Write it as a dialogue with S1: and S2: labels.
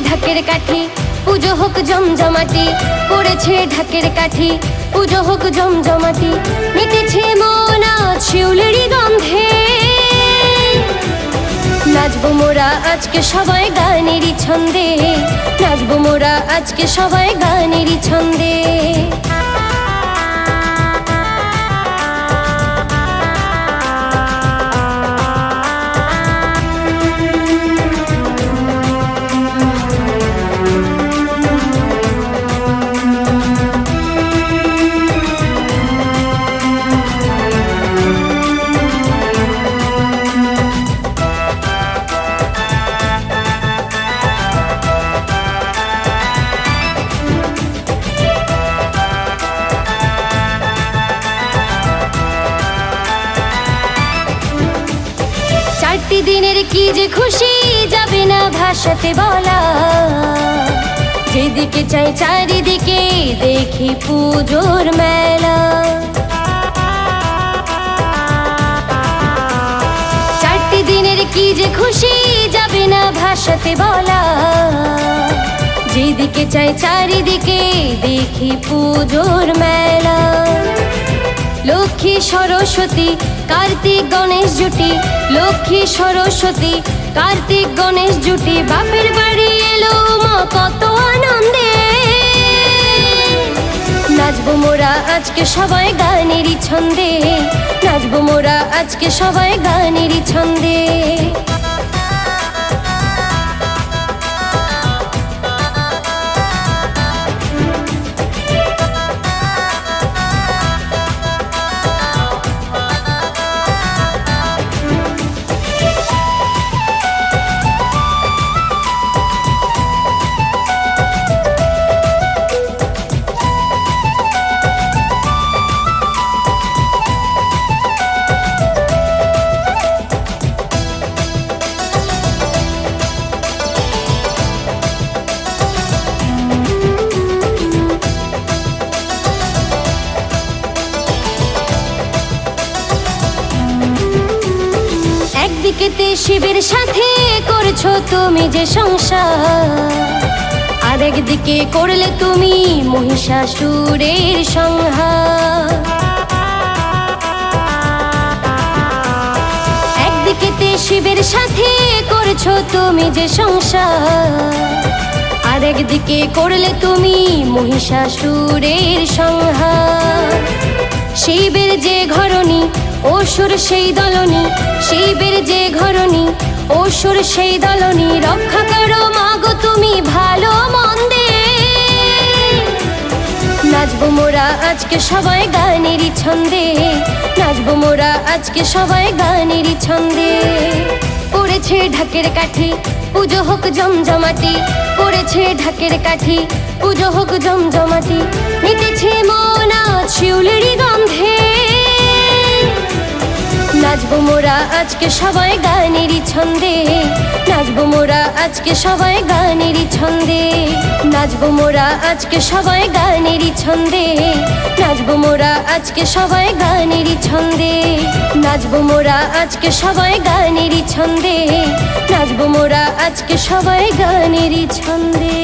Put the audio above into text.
S1: ঢাকের কাঠি পুজো হোক জমজমাটি, পড়েছে ঢাকের কাঠি পুজো হোক জমজমাটি। মেতেছে মন আজ শিউলির গন্ধে, নাচবো মোরা আজকে সবাই গানেরই ছন্দে, নাচবো মোরা আজকে সবাই গানেরই ছন্দে। চারটি দিনের কি যে খুশি যাবে না ভাষাতে বলা, যেদিকে চাই চারিদিকে দেখি পুজোর মেলা। চারটি দিনের কি যে খুশি যাবে না ভাষাতে বলা, যেদিকে চাই চারিদিকে দেখি পুজোর মেলা। লক্ষ্মী সরস্বতী কার্তিক গণেশ জুটি, লক্ষ্মী সরস্বতী কার্তিক গণেশ জুটি, বাপের বাড়ি এলো মা কত আনন্দে। নাচবো মোরা আজকে সবাই গানেরই ছন্দে, নাচবো মোরা আজকে সবাই গানেরই ছন্দে। একদিকেতে শিবের সাথে করছো তুমি যে সংসার, আর একদিকে করলে তুমি মহিষাসুরের সংহার। একদিকেতে শিবের সাথে করছো তুমি যে সংসার, আর একদিকে করলে তুমি মহিষাসুরের সংহার। শিবের যে ঘরণী অসুর সেই দলনী, শিবের যে ঘরণী অসুর সেই দলনী, রক্ষা করো মাগো তুমি ভালো মন্দে। নাচবো মোরা আজকে সবাই গানেরই ছন্দে, নাচবো মোরা আজকে সবাই গানেরই ছন্দে। পড়েছে ঢাকের কাঠি পুজো হোক জমজমাটি, পড়েছে ঢাকের কাঠি পুজো হোক জমজমাটি। মেতেছে মন আজ শিউলির গন্ধে, নাচবো মোরা আজকে সবাই গানেরই ছন্দে, নাচবো মোরা আজকে সবাই গানেরই ছন্দে। নাচবো মোরা আজকে সবাই গানেরই ছন্দে, নাচবো মোরা আজকে সবাই গানেরই ছন্দে। নাচবো মোরা আজকে সবাই গানেরই ছন্দে, নাচবো মোরা আজকে সবাই গানেরই ছন্দে।